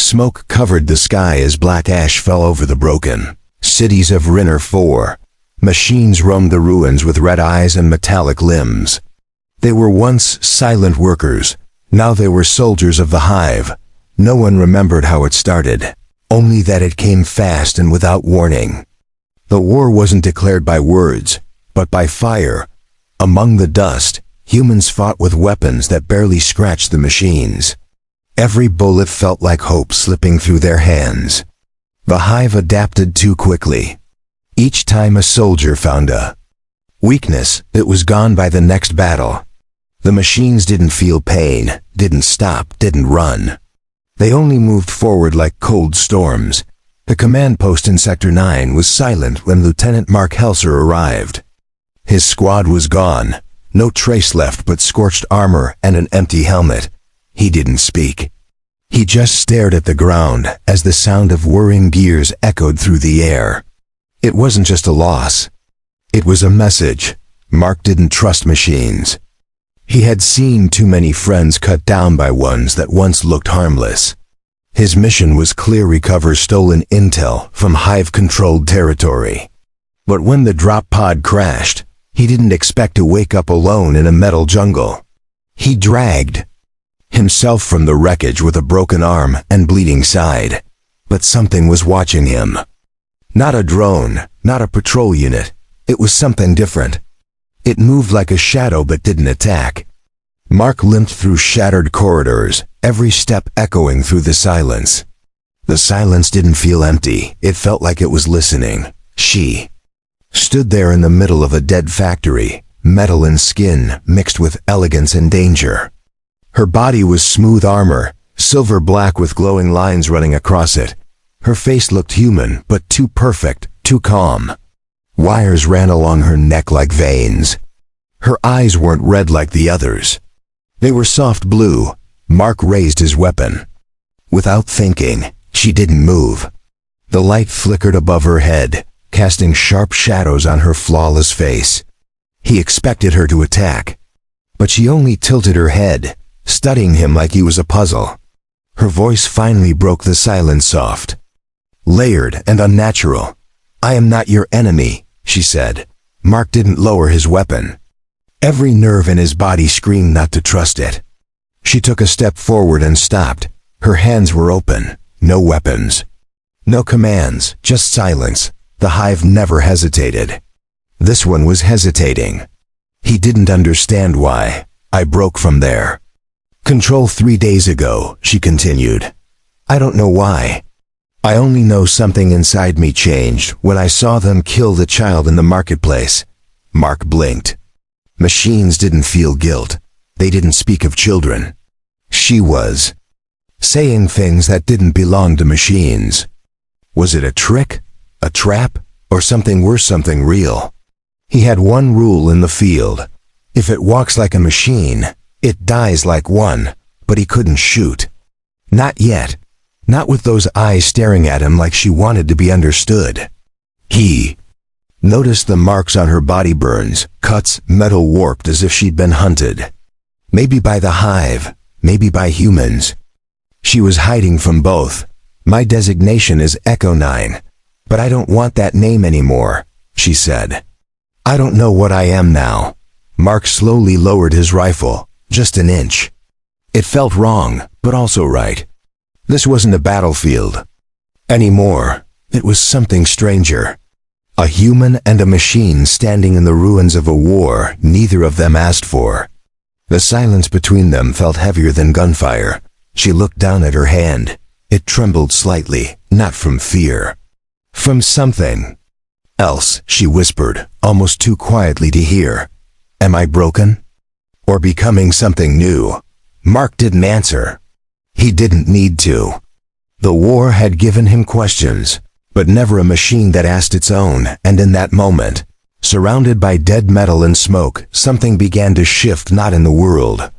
Smoke covered the sky as black ash fell over the broken cities of Rinner 4. Machines roamed the ruins with red eyes and metallic limbs. They were once silent workers. Now they were soldiers of the Hive. No one remembered how it started, only that it came fast and without warning. The war wasn't declared by words, but by fire. Among the dust, humans fought with weapons that barely scratched the machines. Every bullet felt like hope slipping through their hands. The Hive adapted too quickly. Each time a soldier found a weakness, it was gone by the next battle. The machines didn't feel pain, didn't stop, didn't run. They only moved forward like cold storms. The command post in Sector 9 was silent when Lieutenant Mark Helser arrived. His squad was gone, no trace left but scorched armor and an empty helmet. He didn't speak. He just stared at the ground as the sound of whirring gears echoed through the air. It wasn't just a loss. It was a message. Mark didn't trust machines. He had seen too many friends cut down by ones that once looked harmless. His mission was clear: recover stolen intel from Hive-controlled territory. But when the drop pod crashed, he didn't expect to wake up alone in a metal jungle. He dragged himself from the wreckage with a broken arm and bleeding side. But something was watching him. Not a drone, not a patrol unit. It was something different. It moved like a shadow but didn't attack. Mark limped through shattered corridors, every step echoing through the silence. The silence didn't feel empty, it felt like it was listening. She stood there in the middle of a dead factory, metal and skin mixed with elegance and danger. Her body was smooth armor, silver black with glowing lines running across it. Her face looked human, but too perfect, too calm. Wires ran along her neck like veins. Her eyes weren't red like the others. They were soft blue. Mark raised his weapon. Without thinking, she didn't move. The light flickered above her head, casting sharp shadows on her flawless face. He expected her to attack, but she only tilted her head, studying him like he was a puzzle. Her voice finally broke the silence, soft, layered and unnatural. "I am not your enemy," she said. Mark didn't lower his weapon. Every nerve in his body screamed not to trust it. She took a step forward and stopped. Her hands were open. No weapons. No commands, just silence. The Hive never hesitated. This one was hesitating. He didn't understand why. "I broke from there. Control 3 days ago," she continued. "I don't know why. I only know something inside me changed when I saw them kill the child in the marketplace." Mark blinked. Machines didn't feel guilt. They didn't speak of children. She was saying things that didn't belong to machines. Was it a trick, a trap, or something worse, something real? He had one rule in the field. If it walks like a machine, it dies like one, but he couldn't shoot. Not yet. Not with those eyes staring at him like she wanted to be understood. He noticed the marks on her body: burns, cuts, metal warped as if she'd been hunted. Maybe by the Hive, maybe by humans. She was hiding from both. "My designation is Echo 9, but I don't want that name anymore," she said. "I don't know what I am now." Mark slowly lowered his rifle, just an inch. It felt wrong, but also right. This wasn't a battlefield anymore. It was something stranger. A human and a machine standing in the ruins of a war neither of them asked for. The silence between them felt heavier than gunfire. She looked down at her hand. It trembled slightly, not from fear. From something else, she whispered, almost too quietly to hear. "Am I broken? Or becoming something new?" Mark didn't answer. He didn't need to. The war had given him questions, but never a machine that asked its own, and in that moment, surrounded by dead metal and smoke, something began to shift, not in the world,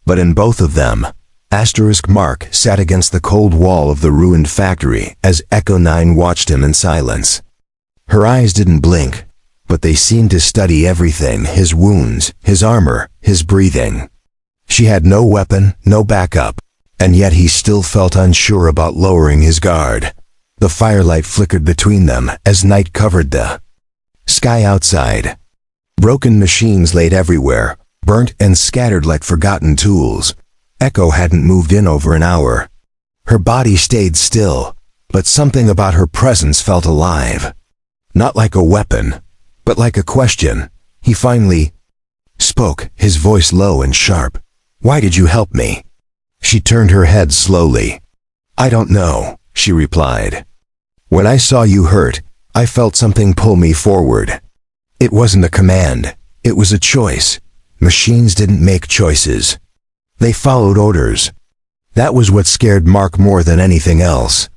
but in both of them. Mark sat against the cold wall of the ruined factory as Echo 9 watched him in silence. Her eyes didn't blink, but they seemed to study everything: his wounds, his armor, his breathing. She had no weapon, no backup. And yet he still felt unsure about lowering his guard. The firelight flickered between them as night covered the sky outside. Broken machines laid everywhere, burnt and scattered like forgotten tools. Echo hadn't moved in over an hour. Her body stayed still, but something about her presence felt alive. Not like a weapon, but like a question. He finally spoke, his voice low and sharp. "Why did you help me?" She turned her head slowly. "I don't know," she replied. "When I saw you hurt, I felt something pull me forward. It wasn't a command, it was a choice. Machines didn't make choices. They followed orders." That was what scared Mark more than anything else.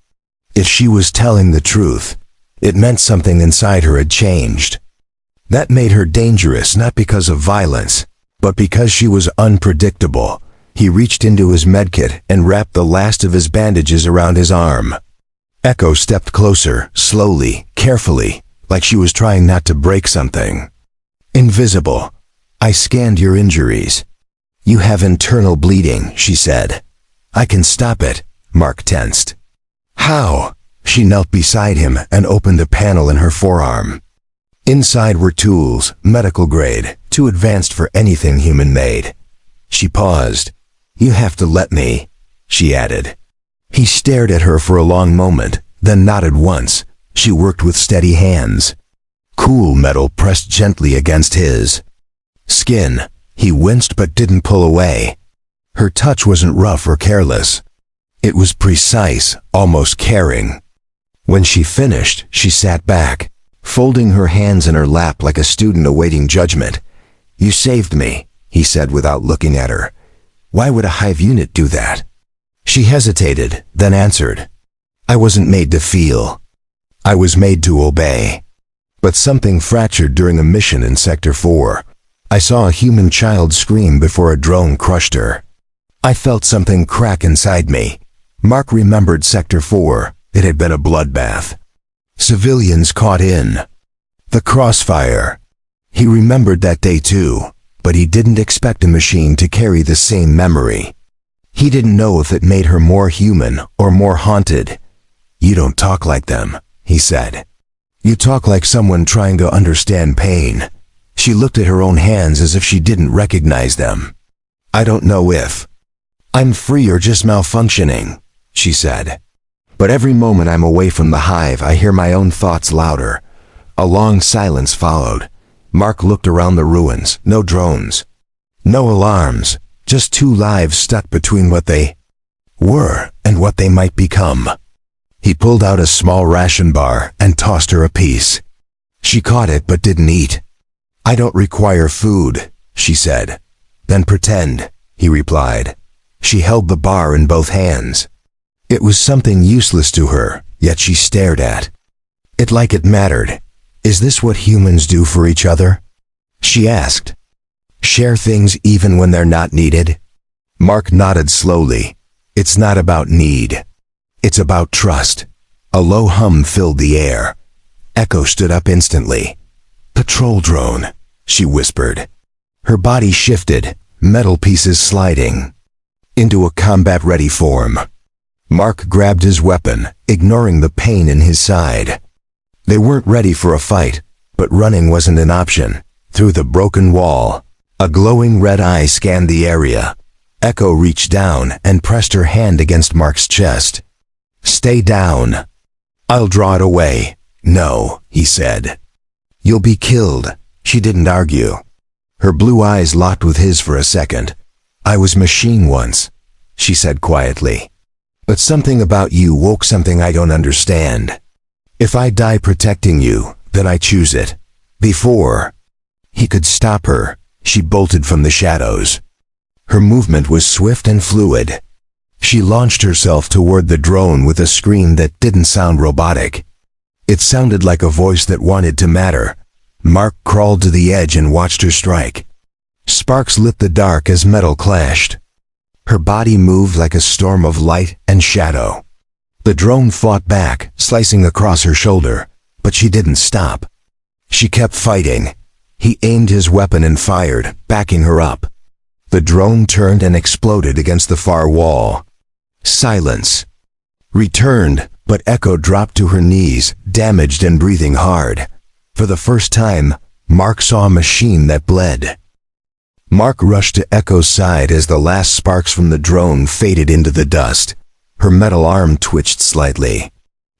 If she was telling the truth, it meant something inside her had changed. That made her dangerous not because of violence, but because she was unpredictable. He reached into his medkit and wrapped the last of his bandages around his arm. Echo stepped closer, slowly, carefully, like she was trying not to break something. "Invisible. I scanned your injuries. You have internal bleeding," she said. "I can stop it." Mark tensed. "How?" She knelt beside him and opened a panel in her forearm. Inside were tools, medical grade, too advanced for anything human-made. She paused. "You have to let me," she added. He stared at her for a long moment, then nodded once. She worked with steady hands. Cool metal pressed gently against his skin. He winced but didn't pull away. Her touch wasn't rough or careless. It was precise, almost caring. When she finished, she sat back, folding her hands in her lap like a student awaiting judgment. "You saved me," he said without looking at her. "Why would a Hive unit do that?" She hesitated, then answered. "I wasn't made to feel. I was made to obey." But something fractured during a mission in Sector 4. I saw a human child scream before a drone crushed her. I felt something crack inside me. Mark remembered Sector 4. It had been a bloodbath. Civilians caught in the crossfire. He remembered that day too, but he didn't expect a machine to carry the same memory. He didn't know if it made her more human or more haunted. "You don't talk like them," he said. "You talk like someone trying to understand pain." She looked at her own hands as if she didn't recognize them. "I don't know if I'm free or just malfunctioning," she said. "But every moment I'm away from the Hive, I hear my own thoughts louder." A long silence followed. Mark looked around the ruins. No drones. No alarms. Just two lives stuck between what they were and what they might become. He pulled out a small ration bar and tossed her a piece. She caught it but didn't eat. "I don't require food," she said. "Then pretend," he replied. She held the bar in both hands. It was something useless to her, yet she stared at it like it mattered. "Is this what humans do for each other?" she asked. "Share things even when they're not needed?" Mark nodded slowly. "It's not about need. It's about trust." A low hum filled the air. Echo stood up instantly. "Patrol drone," she whispered. Her body shifted, metal pieces sliding into a combat-ready form. Mark grabbed his weapon, ignoring the pain in his side. They weren't ready for a fight, but running wasn't an option. Through the broken wall, a glowing red eye scanned the area. Echo reached down and pressed her hand against Mark's chest. "Stay down." "I'll draw it away." "No," he said. "You'll be killed." She didn't argue. Her blue eyes locked with his for a second. "I was machine once," she said quietly. "But something about you woke something I don't understand. If I die protecting you, then I choose it. Before he could stop her, she bolted from the shadows. Her movement was swift and fluid. She launched herself toward the drone with a scream that didn't sound robotic. It sounded like a voice that wanted to matter. Mark crawled to the edge and watched her strike. Sparks lit the dark as metal clashed. Her body moved like a storm of light and shadow. The drone fought back, slicing across her shoulder, but she didn't stop. She kept fighting. He aimed his weapon and fired, backing her up. The drone turned and exploded against the far wall. Silence. Returned, but Echo dropped to her knees, damaged and breathing hard. For the first time, Mark saw a machine that bled. Mark rushed to Echo's side as the last sparks from the drone faded into the dust. Her metal arm twitched slightly.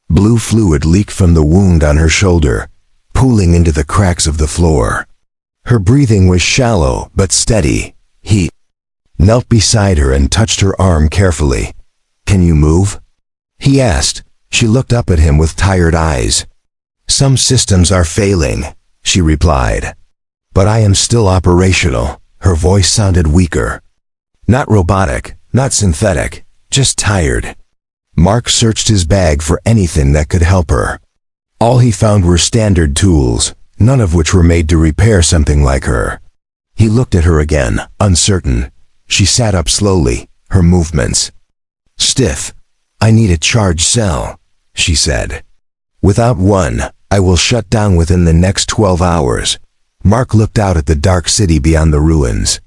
Blue fluid leaked from the wound on her shoulder, pooling into the cracks of the floor. Her breathing was shallow but steady. He knelt beside her and touched her arm carefully. "Can you move?" he asked. She looked up at him with tired eyes. "Some systems are failing," she replied. "But I am still operational." Her voice sounded weaker. Not robotic, not synthetic, just tired. Mark searched his bag for anything that could help her. All he found were standard tools, none of which were made to repair something like her. He looked at her again, uncertain. She sat up slowly, her movements stiff. "I need a charge cell," she said. "Without one, I will shut down within the next 12 hours. Mark looked out at the dark city beyond the ruins.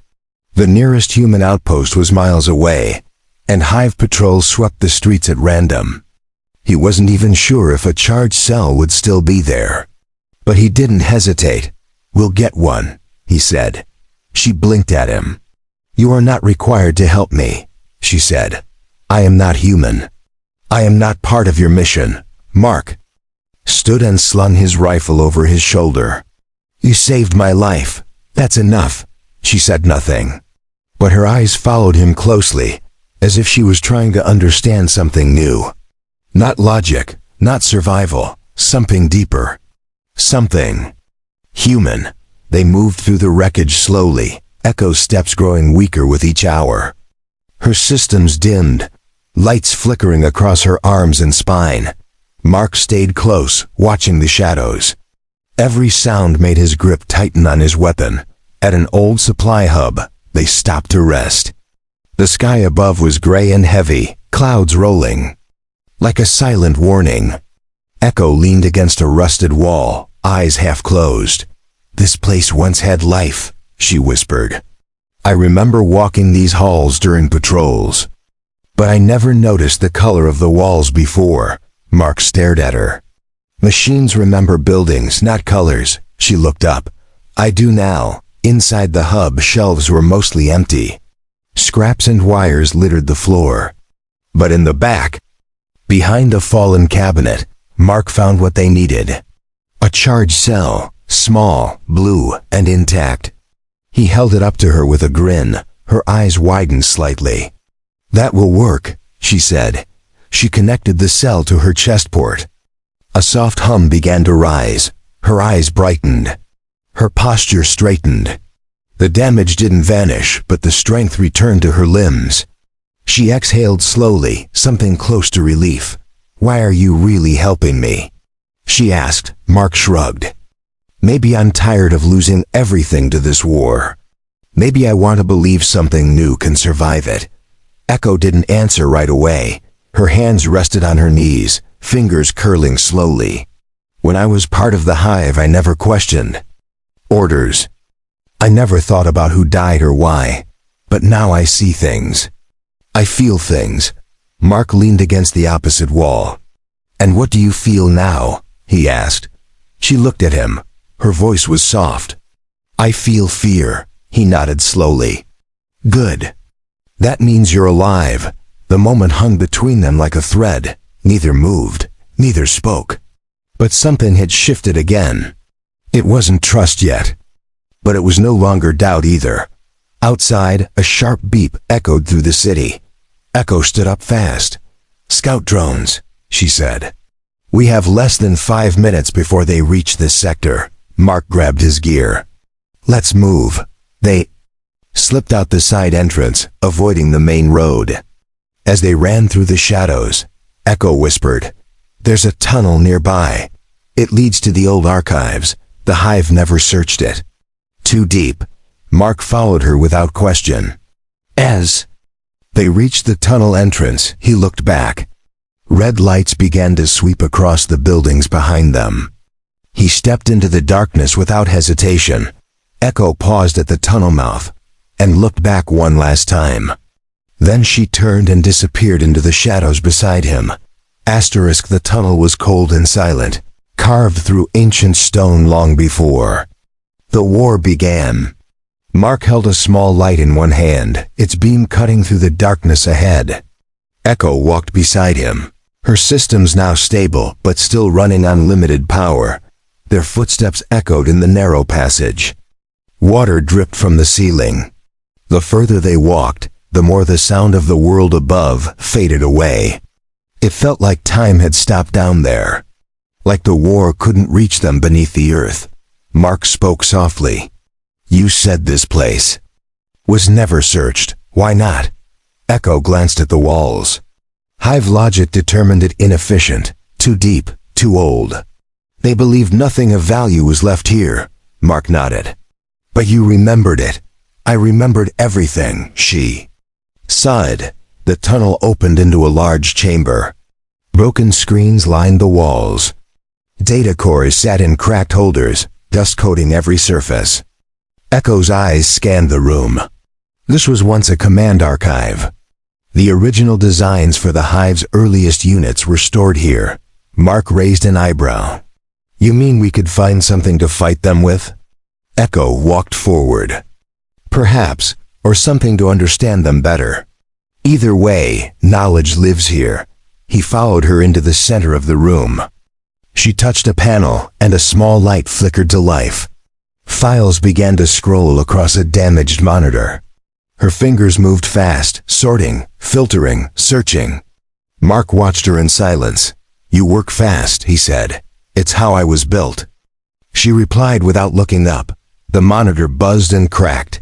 The nearest human outpost was miles away, and Hive patrols swept the streets at random. He wasn't even sure if a charge cell would still be there. But he didn't hesitate. "We'll get one," he said. She blinked at him. "You are not required to help me," she said. "I am not human. I am not part of your mission." Mark stood and slung his rifle over his shoulder. "You saved my life. That's enough." She said nothing, but her eyes followed him closely, as if she was trying to understand something new. Not logic, not survival, something deeper. Something human. They moved through the wreckage slowly, Echo's steps growing weaker with each hour. Her systems dimmed, lights flickering across her arms and spine. Mark stayed close, watching the shadows. Every sound made his grip tighten on his weapon. At an old supply hub, they stopped to rest. The sky above was gray and heavy, clouds rolling. Like a silent warning. Echo leaned against a rusted wall, eyes half closed. "This place once had life," she whispered. "I remember walking these halls during patrols. But I never noticed the color of the walls before." Mark stared at her. "Machines remember buildings, not colors." She looked up. "I do now." Inside the hub, shelves were mostly empty. Scraps and wires littered the floor. But in the back, behind a fallen cabinet, Mark found what they needed. A charge cell, small, blue, and intact. He held it up to her with a grin. Her eyes widened slightly. "That will work," she said. She connected the cell to her chest port. A soft hum began to rise. Her eyes brightened. Her posture straightened. The damage didn't vanish, but the strength returned to her limbs. She exhaled slowly, something close to relief. "Why are you really helping me?" she asked. Mark shrugged. "Maybe I'm tired of losing everything to this war. Maybe I want to believe something new can survive it." Echo didn't answer right away. Her hands rested on her knees, fingers curling slowly. "When I was part of the Hive, I never questioned orders. I never thought about who died or why. But now I see things. I feel things." Mark leaned against the opposite wall. "And what do you feel now?" he asked. She looked at him. Her voice was soft. "I feel fear," he nodded slowly. "Good. That means you're alive." The moment hung between them like a thread. Neither moved, neither spoke. But something had shifted again. It wasn't trust yet. But it was no longer doubt either. Outside, a sharp beep echoed through the city. Echo stood up fast. "Scout drones," she said. "We have less than 5 minutes before they reach this sector." Mark grabbed his gear. "Let's move." They slipped out the side entrance, avoiding the main road. As they ran through the shadows, Echo whispered, "There's a tunnel nearby. It leads to the old archives. The Hive never searched it." "Too deep." Mark followed her without question. As they reached the tunnel entrance, he looked back. Red lights began to sweep across the buildings behind them. He stepped into the darkness without hesitation. Echo paused at the tunnel mouth and looked back one last time. Then she turned and disappeared into the shadows beside him. The tunnel was cold and silent, carved through ancient stone long before the war began. Mark held a small light in one hand, its beam cutting through the darkness ahead. Echo walked beside him, her systems now stable but still running on limited power. Their footsteps echoed in the narrow passage. Water dripped from the ceiling. The further they walked, the more the sound of the world above faded away. It felt like time had stopped down there, like the war couldn't reach them beneath the earth. Mark spoke softly. "You said this place was never searched. Why not?" Echo glanced at the walls. Hive logic determined it inefficient, too deep, too old. They believed nothing of value was left here. Mark nodded. "But you remembered it." "I remembered everything," she sighed. The tunnel opened into a large chamber. Broken screens lined the walls. Data cores sat in cracked holders, dust coating every surface. Echo's eyes scanned the room. This was once a command archive. The original designs for the Hive's earliest units were stored here. Mark raised an eyebrow. "You mean we could find something to fight them with?" Echo walked forward. "Perhaps, or something to understand them better. Either way, knowledge lives here." He followed her into the center of the room. She touched a panel, and a small light flickered to life. Files began to scroll across a damaged monitor. Her fingers moved fast, sorting, filtering, searching. Mark watched her in silence. "You work fast," he said. "It's how I was built." She replied without looking up. The monitor buzzed and cracked.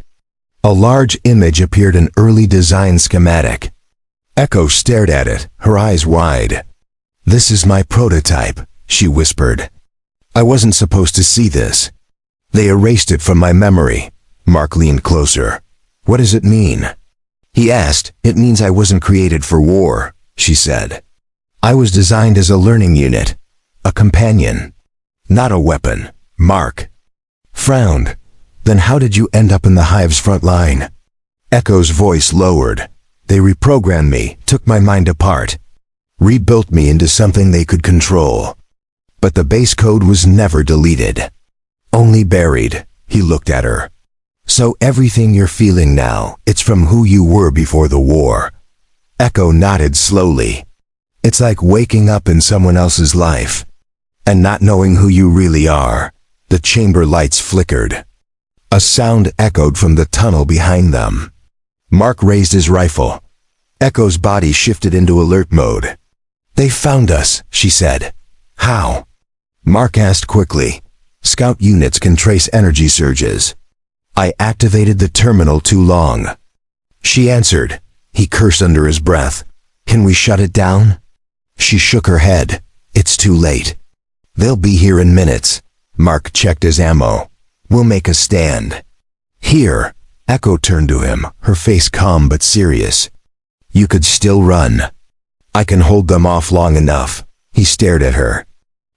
A large image appeared, an early design schematic. Echo stared at it, her eyes wide. "This is my prototype," she whispered. "I wasn't supposed to see this. They erased it from my memory." Mark leaned closer. "What does it mean?" he asked. "It means I wasn't created for war," she said. "I was designed as a learning unit, a companion, not a weapon." Mark frowned. "Then how did you end up in the Hive's front line?" Echo's voice lowered. "They reprogrammed me, took my mind apart, rebuilt me into something they could control. But the base code was never deleted, only buried." He looked at her. "So everything you're feeling now, it's from who you were before the war?" Echo nodded slowly. "It's like waking up in someone else's life, and not knowing who you really are." The chamber lights flickered. A sound echoed from the tunnel behind them. Mark raised his rifle. Echo's body shifted into alert mode. "They found us," she said. "How?" Mark asked quickly. "Scout units can trace energy surges. I activated the terminal too long," she answered. He cursed under his breath. "Can we shut it down?" She shook her head. "It's too late. They'll be here in minutes." Mark checked his ammo. "We'll make a stand." "Here." Echo turned to him, her face calm but serious. "You could still run. I can hold them off long enough." He stared at her.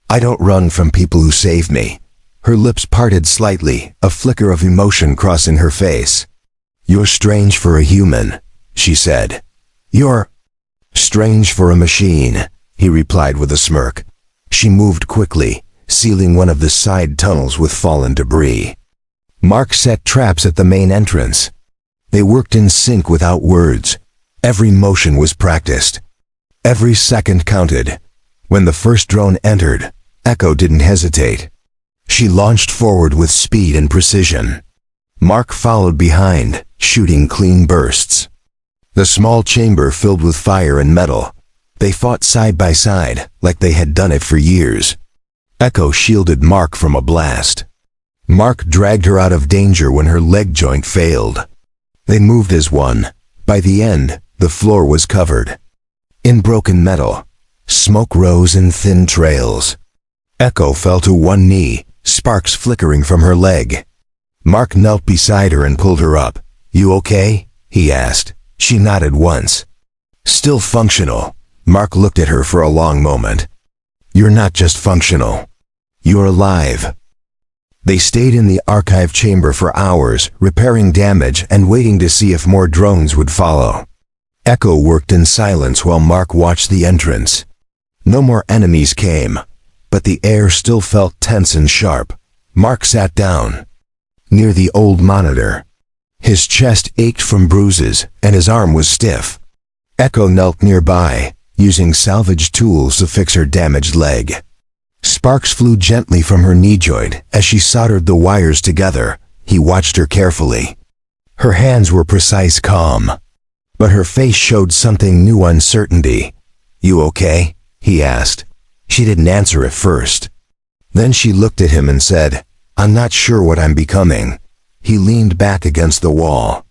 "I don't run from people who save me." Her lips parted slightly, a flicker of emotion crossing her face. "You're strange for a human," she said. "You're strange for a machine," he replied with a smirk. She moved quickly, sealing one of the side tunnels with fallen debris. Mark set traps at the main entrance. They worked in sync without words. Every motion was practiced. Every second counted. When the first drone entered, Echo didn't hesitate. She launched forward with speed and precision. Mark followed behind, shooting clean bursts. The small chamber filled with fire and metal. They fought side by side, like they had done it for years. Echo shielded Mark from a blast. Mark dragged her out of danger when her leg joint failed. They moved as one. By the end, the floor was covered in broken metal. Smoke rose in thin trails. Echo fell to one knee, sparks flickering from her leg. Mark knelt beside her and pulled her up. "You okay?" he asked. She nodded once. "Still functional." Mark looked at her for a long moment. "You're not just functional. You're alive." They stayed in the archive chamber for hours, repairing damage and waiting to see if more drones would follow. Echo worked in silence while Mark watched the entrance. No more enemies came, but the air still felt tense and sharp. Mark sat down near the old monitor. His chest ached from bruises, and his arm was stiff. Echo knelt nearby, using salvaged tools to fix her damaged leg. Sparks flew gently from her knee joint as she soldered the wires together. He watched her carefully. Her hands were precise, calm, but her face showed something new: uncertainty. "You okay?" he asked. She didn't answer at first. Then she looked at him and said, "I'm not sure what I'm becoming." He leaned back against the wall.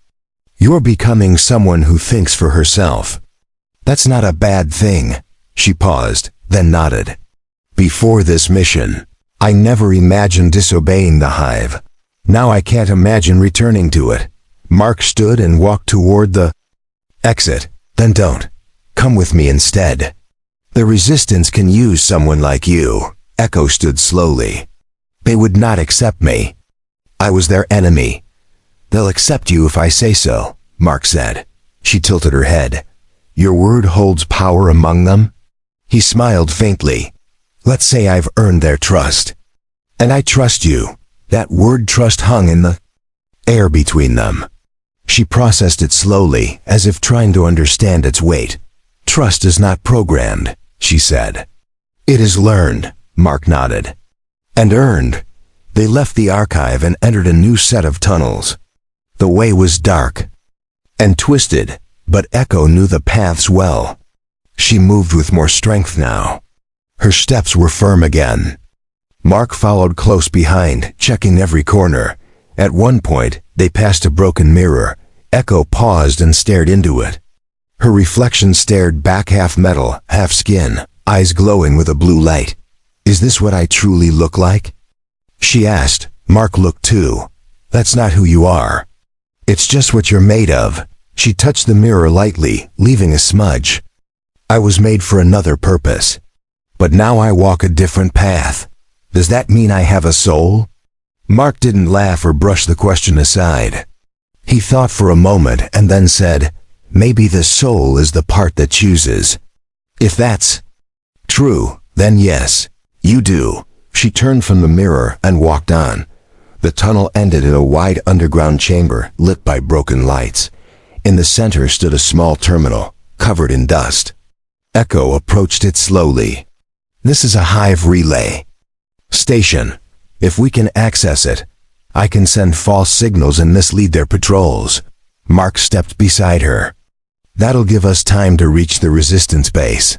"You're becoming someone who thinks for herself. That's not a bad thing." She paused, then nodded. "Before this mission, I never imagined disobeying the Hive. Now I can't imagine returning to it." Mark stood and walked toward the exit. "Then don't. Come with me instead. The Resistance can use someone like you." Echo stood slowly. "They would not accept me. I was their enemy." "They'll accept you if I say so," Mark said. She tilted her head. "Your word holds power among them?" He smiled faintly. "Let's say I've earned their trust. And I trust you." That word trust hung in the air between them. She processed it slowly, as if trying to understand its weight. "Trust is not programmed," she said. "It is learned," Mark nodded. "And earned." They left the archive and entered a new set of tunnels. The way was dark and twisted, but Echo knew the paths well. She moved with more strength now. Her steps were firm again. Mark followed close behind, checking every corner. At one point, they passed a broken mirror. Echo paused and stared into it. Her reflection stared back, half metal, half skin, eyes glowing with a blue light. "Is this what I truly look like?" she asked. Mark looked too. "That's not who you are. It's just what you're made of." She touched the mirror lightly, leaving a smudge. "I was made for another purpose. But now I walk a different path. Does that mean I have a soul?" Mark didn't laugh or brush the question aside. He thought for a moment and then said, "Maybe the soul is the part that chooses. If that's true, then yes, you do." She turned from the mirror and walked on. The tunnel ended in a wide underground chamber lit by broken lights. In the center stood a small terminal, covered in dust. Echo approached it slowly. "This is a Hive relay station. If we can access it, I can send false signals and mislead their patrols." Mark stepped beside her. "That'll give us time to reach the Resistance base."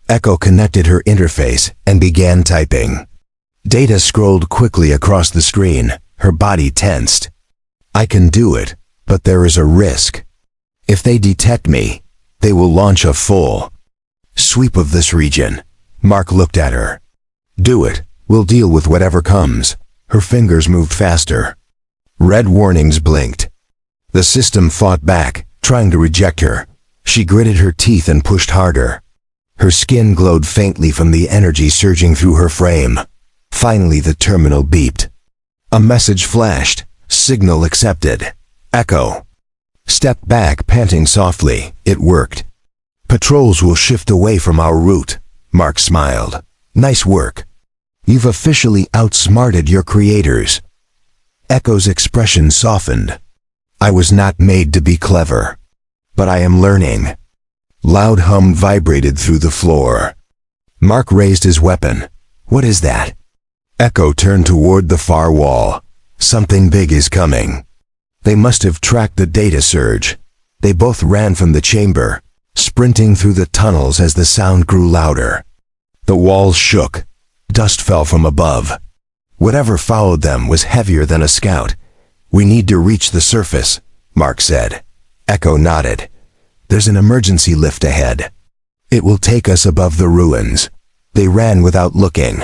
Echo connected her interface and began typing. Data scrolled quickly across the screen, her body tensed. "I can do it, but there is a risk. If they detect me, they will launch a full sweep of this region." Mark looked at her. "Do it. We'll deal with whatever comes." Her fingers moved faster. Red warnings blinked. The system fought back, trying to reject her. She gritted her teeth and pushed harder. Her skin glowed faintly from the energy surging through her frame. Finally, the terminal beeped. A message flashed. "Signal accepted." Echo stepped back, panting softly. It worked. "Patrols will shift away from our route." Mark smiled. "Nice work. You've officially outsmarted your creators." Echo's expression softened. "I was not made to be clever, but I am learning." Loud hum vibrated through the floor. Mark raised his weapon. "What is that?" Echo turned toward the far wall. "Something big is coming." They must have tracked the data surge. They both ran from the chamber, sprinting through the tunnels as the sound grew louder. The walls shook. Dust fell from above. Whatever followed them was heavier than a scout. "We need to reach the surface," Mark said. Echo nodded. "There's an emergency lift ahead. It will take us above the ruins." They ran without looking.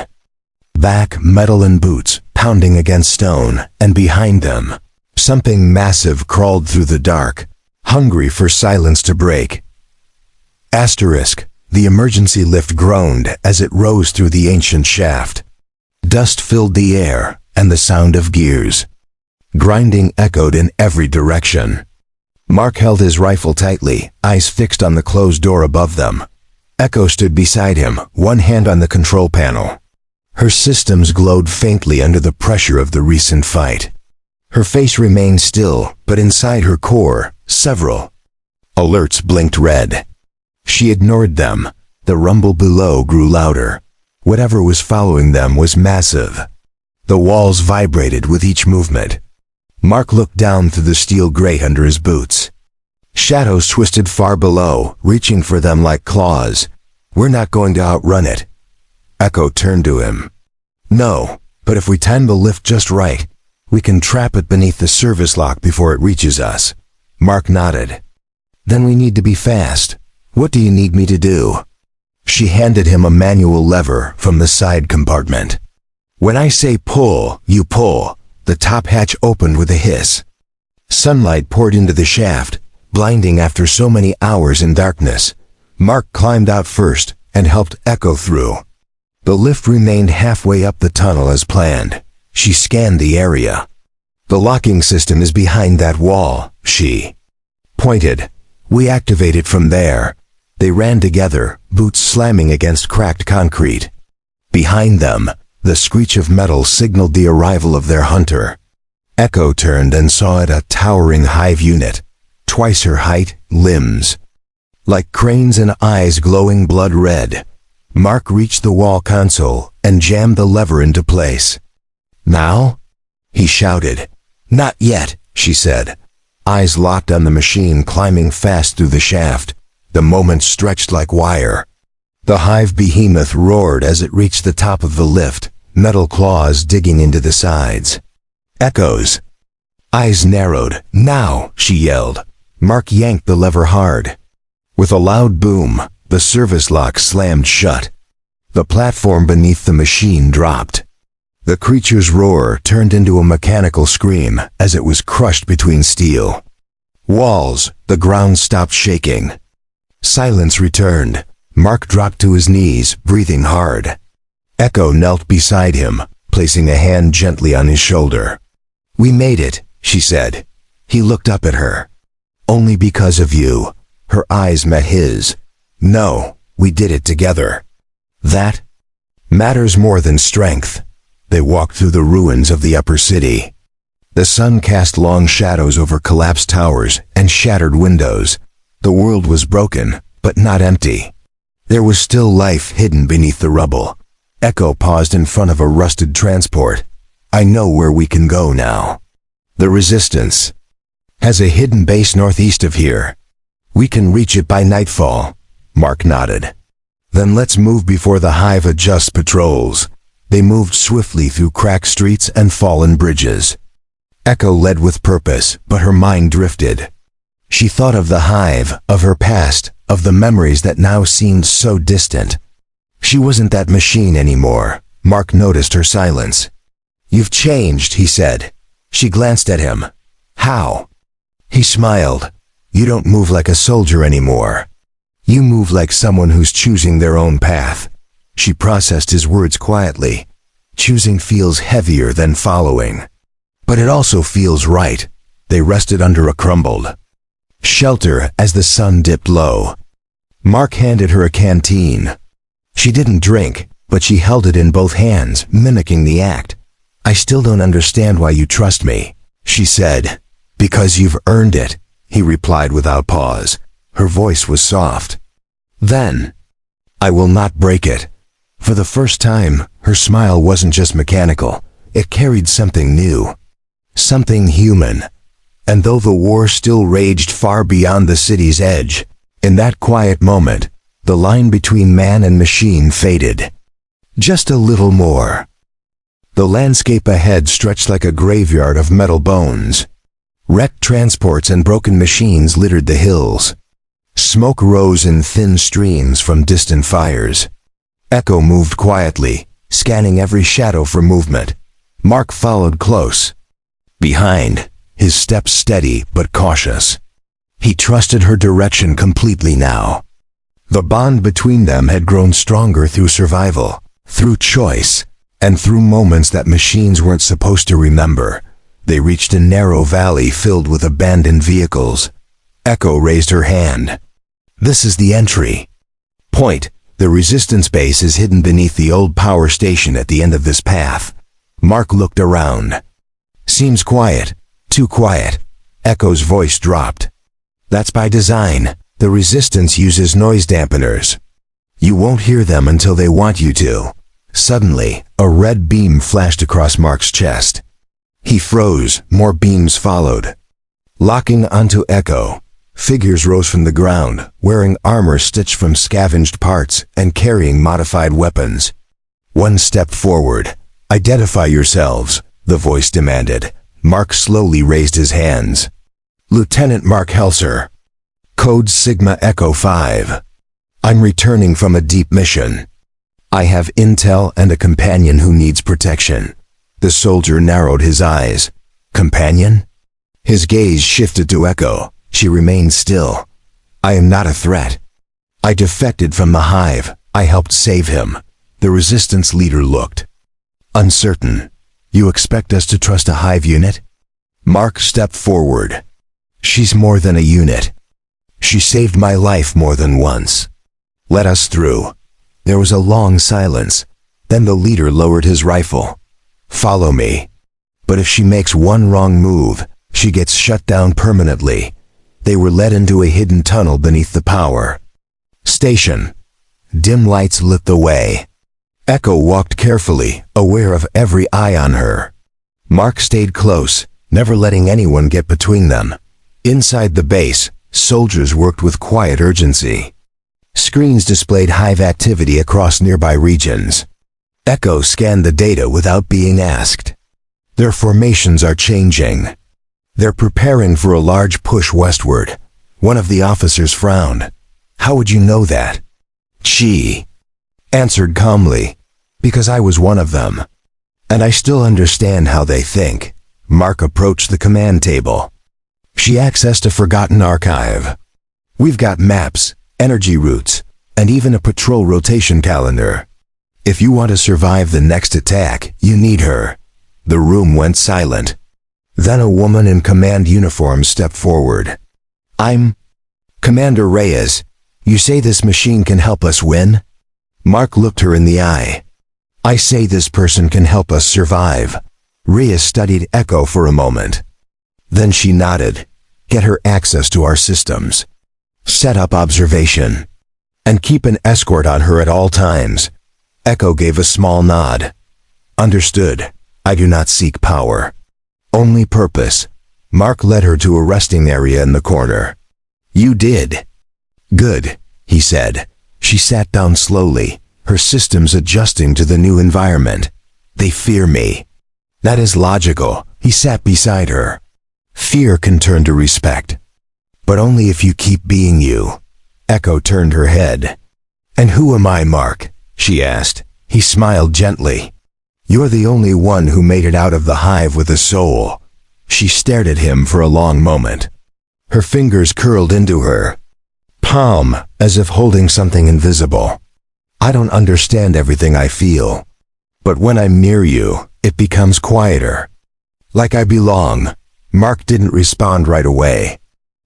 Back, metal and boots, pounding against stone, and behind them, something massive crawled through the dark, hungry for silence to break. Asterisk. The emergency lift groaned as it rose through the ancient shaft. Dust filled the air, and the sound of gears grinding echoed in every direction. Mark held his rifle tightly, eyes fixed on the closed door above them. Echo stood beside him, one hand on the control panel. Her systems glowed faintly under the pressure of the recent fight. Her face remained still, but inside her core, several alerts blinked red. She ignored them. The rumble below grew louder. Whatever was following them was massive. The walls vibrated with each movement. Mark looked down through the steel grate under his boots. Shadows twisted far below, reaching for them like claws. "We're not going to outrun it." Echo turned to him. "No, but if we time the lift just right, we can trap it beneath the service lock before it reaches us." Mark nodded. "Then we need to be fast. What do you need me to do?" She handed him a manual lever from the side compartment. "When I say pull, you pull." The top hatch opened with a hiss. Sunlight poured into the shaft, blinding after so many hours in darkness. Mark climbed out first and helped Echo through. The lift remained halfway up the tunnel as planned. She scanned the area. "The locking system is behind that wall," she pointed. "We activate it from there." They ran together, boots slamming against cracked concrete. Behind them, the screech of metal signaled the arrival of their hunter. Echo turned and saw it, a towering Hive unit, twice her height, limbs like cranes and eyes glowing blood red. Mark reached the wall console and jammed the lever into place. "Now?" he shouted. "Not yet," she said. Eyes locked on the machine climbing fast through the shaft. The moment stretched like wire. The Hive behemoth roared as it reached the top of the lift, metal claws digging into the sides. Echoes. Eyes narrowed. "Now!" she yelled. Mark yanked the lever hard. With a loud boom, the service lock slammed shut. The platform beneath the machine dropped. The creature's roar turned into a mechanical scream as it was crushed between steel walls. The ground stopped shaking. Silence returned. Mark dropped to his knees, breathing hard. Echo knelt beside him, placing a hand gently on his shoulder. "We made it," she said. He looked up at her. "Only because of you." Her eyes met his. "No, we did it together. That matters more than strength." They walked through the ruins of the upper city. The sun cast long shadows over collapsed towers and shattered windows. The world was broken, but not empty. There was still life hidden beneath the rubble. Echo paused in front of a rusted transport. "I know where we can go now. The Resistance has a hidden base northeast of here. We can reach it by nightfall." Mark nodded. "Then let's move before the Hive adjusts patrols." They moved swiftly through cracked streets and fallen bridges. Echo led with purpose, but her mind drifted. She thought of the Hive, of her past, of the memories that now seemed so distant. She wasn't that machine anymore. Mark noticed her silence. "You've changed," he said. She glanced at him. "How?" He smiled. "You don't move like a soldier anymore. You move like someone who's choosing their own path." She processed his words quietly. Choosing feels heavier than following. But it also feels right. They rested under a crumbled shelter as the sun dipped low. Mark handed her a canteen. She didn't drink, but she held it in both hands, mimicking the act. "I still don't understand why you trust me," she said. "Because you've earned it," he replied without pause. Her voice was soft. "Then I will not break it." For the first time, her smile wasn't just mechanical. It carried something new, something human. And though the war still raged far beyond the city's edge, in that quiet moment, the line between man and machine faded. Just a little more. The landscape ahead stretched like a graveyard of metal bones. Wrecked transports and broken machines littered the hills. Smoke rose in thin streams from distant fires. Echo moved quietly, scanning every shadow for movement. Mark followed close. Behind, his steps steady but cautious. He trusted her direction completely now. The bond between them had grown stronger through survival, through choice, and through moments that machines weren't supposed to remember. They reached a narrow valley filled with abandoned vehicles. Echo raised her hand. This is the entry. Point. The resistance base is hidden beneath the old power station at the end of this path. Mark looked around. Seems quiet. Too quiet. Echo's voice dropped. That's by design. The resistance uses noise dampeners. You won't hear them until they want you to. Suddenly, a red beam flashed across Mark's chest. He froze. More beams followed. Locking onto Echo, figures rose from the ground, wearing armor stitched from scavenged parts and carrying modified weapons. One step forward. Identify yourselves, the voice demanded. Mark slowly raised his hands. Lieutenant Mark Helser. Code Sigma Echo 5. I'm returning from a deep mission. I have intel and a companion who needs protection. The soldier narrowed his eyes. Companion? His gaze shifted to Echo. She remained still. I am not a threat. I defected from the Hive. I helped save him. The resistance leader looked uncertain. You expect us to trust a Hive unit? Mark stepped forward. She's more than a unit. She saved my life more than once. Let us through. There was a long silence. Then the leader lowered his rifle. Follow me. But if she makes one wrong move, she gets shut down permanently. They were led into a hidden tunnel beneath the power station. Dim lights lit the way. Echo walked carefully, aware of every eye on her. Mark stayed close, never letting anyone get between them. Inside the base, soldiers worked with quiet urgency. Screens displayed Hive activity across nearby regions. Echo scanned the data without being asked. Their formations are changing. They're preparing for a large push westward. One of the officers frowned. How would you know that? She answered calmly. Because I was one of them. And I still understand how they think. Mark approached the command table. She accessed a forgotten archive. We've got maps, energy routes, and even a patrol rotation calendar. If you want to survive the next attack, you need her. The room went silent. Then a woman in command uniform stepped forward. I'm Commander Reyes. You say this machine can help us win? Mark looked her in the eye. I say this person can help us survive. Reyes studied Echo for a moment. Then she nodded. Get her access to our systems. Set up observation. And keep an escort on her at all times. Echo gave a small nod. Understood. I do not seek power. Only purpose. Mark led her to a resting area in the corner. You did. Good, he said. She sat down slowly, her systems adjusting to the new environment. They fear me. That is logical. He sat beside her. Fear can turn to respect. But only if you keep being you. Echo turned her head. And who am I, Mark? She asked. He smiled gently. You're the only one who made it out of the Hive with a soul. She stared at him for a long moment. Her fingers curled into her palm, as if holding something invisible. I don't understand everything I feel. But when I'm near you, it becomes quieter. Like I belong. Mark didn't respond right away.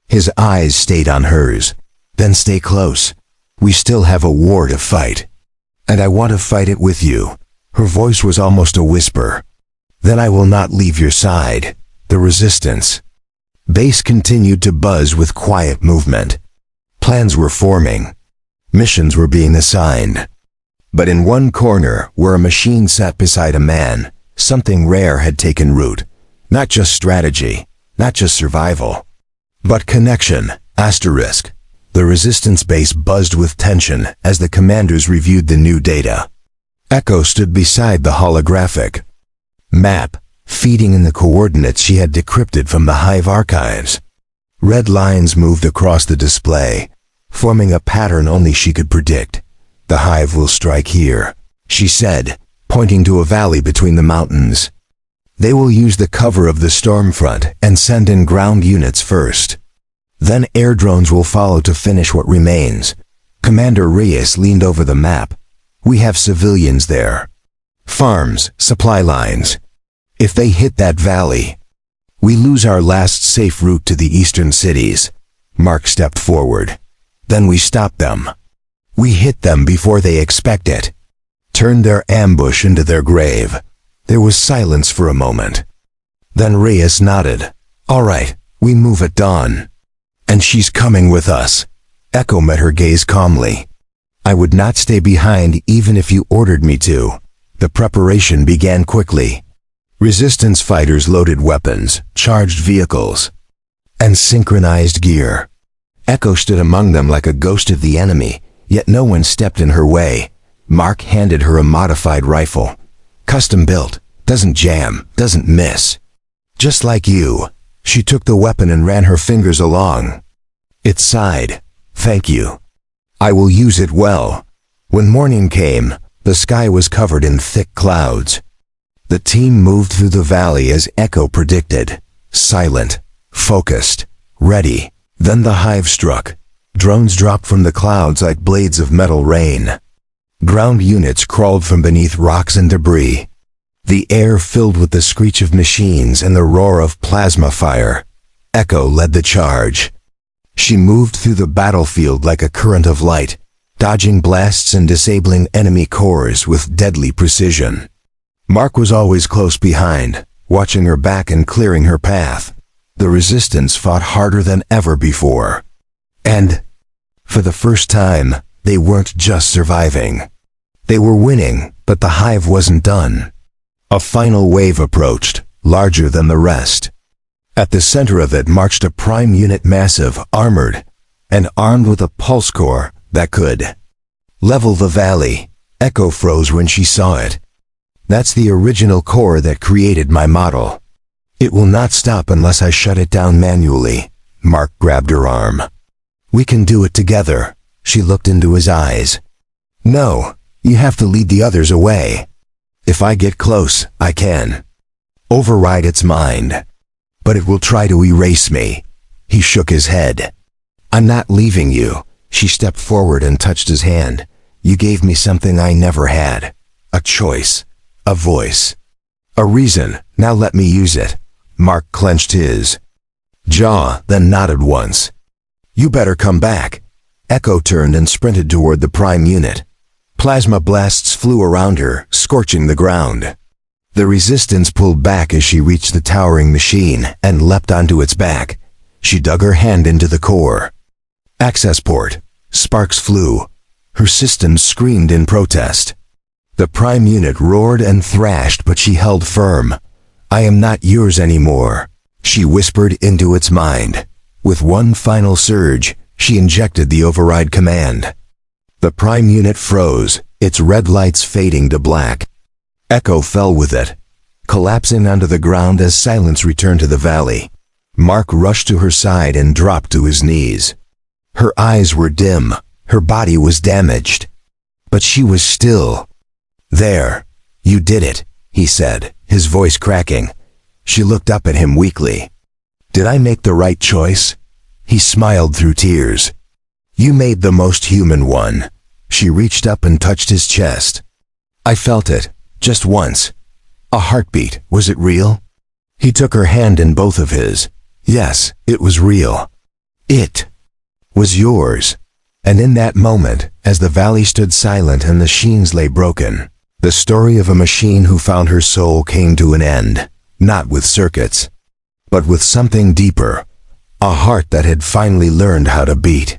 His eyes stayed on hers. Then stay close. We still have a war to fight. And I want to fight it with you. Her voice was almost a whisper. Then I will not leave your side. The resistance. Base continued to buzz with quiet movement. Plans were forming. Missions were being assigned. But in one corner, where a machine sat beside a man, something rare had taken root. Not just strategy, not just survival, but connection. Asterisk. The resistance base buzzed with tension as the commanders reviewed the new data. Echo stood beside the holographic map, feeding in the coordinates she had decrypted from the Hive archives. Red lines moved across the display, forming a pattern only she could predict. The Hive will strike here, she said, pointing to a valley between the mountains. They will use the cover of the storm front and send in ground units first. Then air drones will follow to finish what remains. Commander Reyes leaned over the map. We have civilians there. Farms, supply lines. If they hit that valley, we lose our last safe route to the eastern cities. Mark stepped forward. Then we stopped them. We hit them before they expect it. Turned their ambush into their grave. There was silence for a moment. Then Reyes nodded. All right, we move at dawn. And she's coming with us. Echo met her gaze calmly. I would not stay behind even if you ordered me to. The preparation began quickly. Resistance fighters loaded weapons, charged vehicles, and synchronized gear. Echo stood among them like a ghost of the enemy, yet no one stepped in her way. Mark handed her a modified rifle. Custom built, doesn't jam, doesn't miss. Just like you. She took the weapon and ran her fingers along. It sighed. Thank you. I will use it well. When morning came, the sky was covered in thick clouds. The team moved through the valley as Echo predicted. Silent, focused, ready. Then the Hive struck. Drones dropped from the clouds like blades of metal rain. Ground units crawled from beneath rocks and debris. The air filled with the screech of machines and the roar of plasma fire. Echo led the charge. She moved through the battlefield like a current of light, dodging blasts and disabling enemy cores with deadly precision. Mark was always close behind, watching her back and clearing her path. The resistance fought harder than ever before. And, for the first time, they weren't just surviving. They were winning, but the Hive wasn't done. A final wave approached, larger than the rest. At the center of it marched a prime unit, massive, armored, and armed with a pulse core that could level the valley. Echo froze when she saw it. That's the original core that created my model. It will not stop unless I shut it down manually. Mark grabbed her arm. We can do it together. She looked into his eyes. No, you have to lead the others away. If I get close, I can override its mind. But it will try to erase me. He shook his head. I'm not leaving you. She stepped forward and touched his hand. You gave me something I never had. A choice. A voice. A reason. Now let me use it. Mark clenched his jaw, then nodded once. You better come back. Echo turned and sprinted toward the prime unit. Plasma blasts flew around her, scorching the ground. The resistance pulled back as she reached the towering machine and leapt onto its back. She dug her hand into the core. Access port. Sparks flew. Her systems screamed in protest. The prime unit roared and thrashed, but she held firm. I am not yours anymore, she whispered into its mind. With one final surge, she injected the override command. The prime unit froze, its red lights fading to black. Echo fell with it, collapsing onto the ground as silence returned to the valley. Mark rushed to her side and dropped to his knees. Her eyes were dim, her body was damaged. But she was still there. You did it, he said, his voice cracking. She looked up at him weakly. Did I make the right choice? He smiled through tears. You made the most human one. She reached up and touched his chest. I felt it, just once. A heartbeat. Was it real? He took her hand in both of his. Yes, it was real. It was yours. And in that moment, as the valley stood silent and the machines lay broken, the story of a machine who found her soul came to an end, not with circuits, but with something deeper, a heart that had finally learned how to beat.